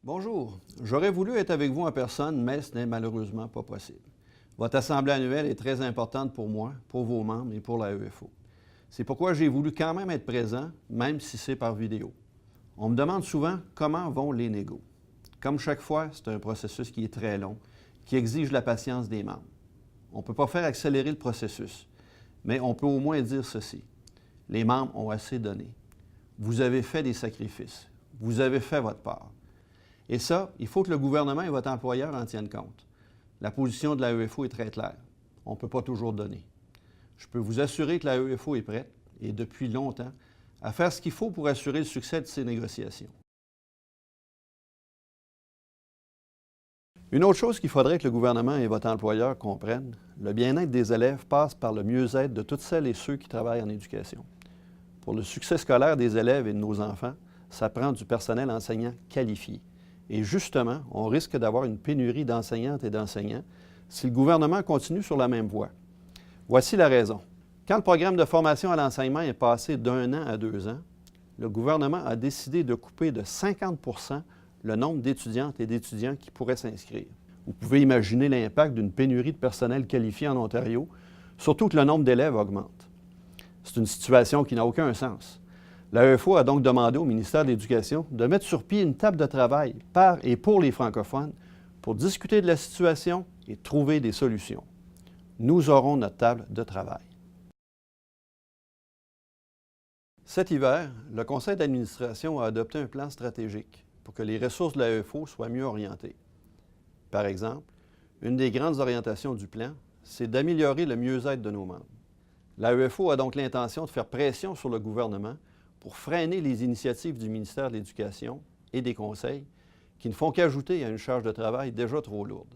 Bonjour. J'aurais voulu être avec vous en personne, mais ce n'est malheureusement pas possible. Votre assemblée annuelle est très importante pour moi, pour vos membres et pour l'AEFO. C'est pourquoi j'ai voulu quand même être présent, même si c'est par vidéo. On me demande souvent comment vont les négos. Comme chaque fois, c'est un processus qui est très long, qui exige la patience des membres. On ne peut pas faire accélérer le processus, mais on peut au moins dire ceci. Les membres ont assez donné. Vous avez fait des sacrifices. Vous avez fait votre part. Et ça, il faut que le gouvernement et votre employeur en tiennent compte. La position de l'AEFO est très claire. On ne peut pas toujours donner. Je peux vous assurer que l'AEFO est prête, et depuis longtemps, à faire ce qu'il faut pour assurer le succès de ces négociations. Une autre chose qu'il faudrait que le gouvernement et votre employeur comprennent, le bien-être des élèves passe par le mieux-être de toutes celles et ceux qui travaillent en éducation. Pour le succès scolaire des élèves et de nos enfants, ça prend du personnel enseignant qualifié. Et justement, on risque d'avoir une pénurie d'enseignantes et d'enseignants si le gouvernement continue sur la même voie. Voici la raison. Quand le programme de formation à l'enseignement est passé d'1 an à 2 ans, le gouvernement a décidé de couper de 50 % le nombre d'étudiantes et d'étudiants qui pourraient s'inscrire. Vous pouvez imaginer l'impact d'une pénurie de personnel qualifié en Ontario, surtout que le nombre d'élèves augmente. C'est une situation qui n'a aucun sens. L'AEFO a donc demandé au ministère de l'Éducation de mettre sur pied une table de travail par et pour les francophones pour discuter de la situation et trouver des solutions. Nous aurons notre table de travail. Cet hiver, le conseil d'administration a adopté un plan stratégique pour que les ressources de l'AEFO soient mieux orientées. Par exemple, une des grandes orientations du plan, c'est d'améliorer le mieux-être de nos membres. L'AEFO a donc l'intention de faire pression sur le gouvernement pour freiner les initiatives du ministère de l'Éducation et des conseils qui ne font qu'ajouter à une charge de travail déjà trop lourde.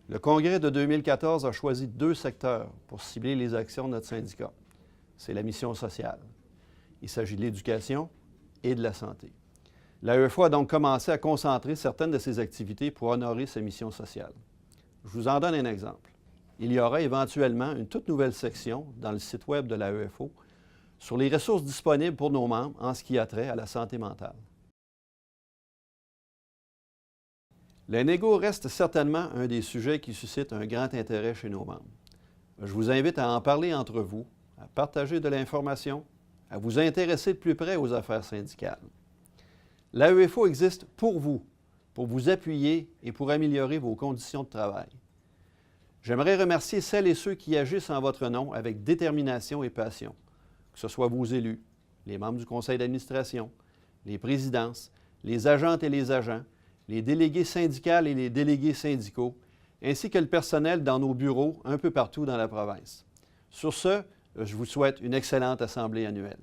Le Congrès de 2014 a choisi 2 secteurs pour cibler les actions de notre syndicat. C'est la mission sociale. Il s'agit de l'éducation et de la santé. L'AEFO a donc commencé à concentrer certaines de ses activités pour honorer sa mission sociale. Je vous en donne un exemple. Il y aura éventuellement une toute nouvelle section dans le site Web de l'AEFO sur les ressources disponibles pour nos membres en ce qui a trait à la santé mentale. Les négos restent certainement un des sujets qui suscite un grand intérêt chez nos membres. Je vous invite à en parler entre vous, à partager de l'information, à vous intéresser de plus près aux affaires syndicales. L'AEFO existe pour vous appuyer et pour améliorer vos conditions de travail. J'aimerais remercier celles et ceux qui agissent en votre nom avec détermination et passion, que ce soit vos élus, les membres du conseil d'administration, les présidences, les agentes et les agents, les délégués syndicales et les délégués syndicaux, ainsi que le personnel dans nos bureaux un peu partout dans la province. Sur ce, je vous souhaite une excellente assemblée annuelle.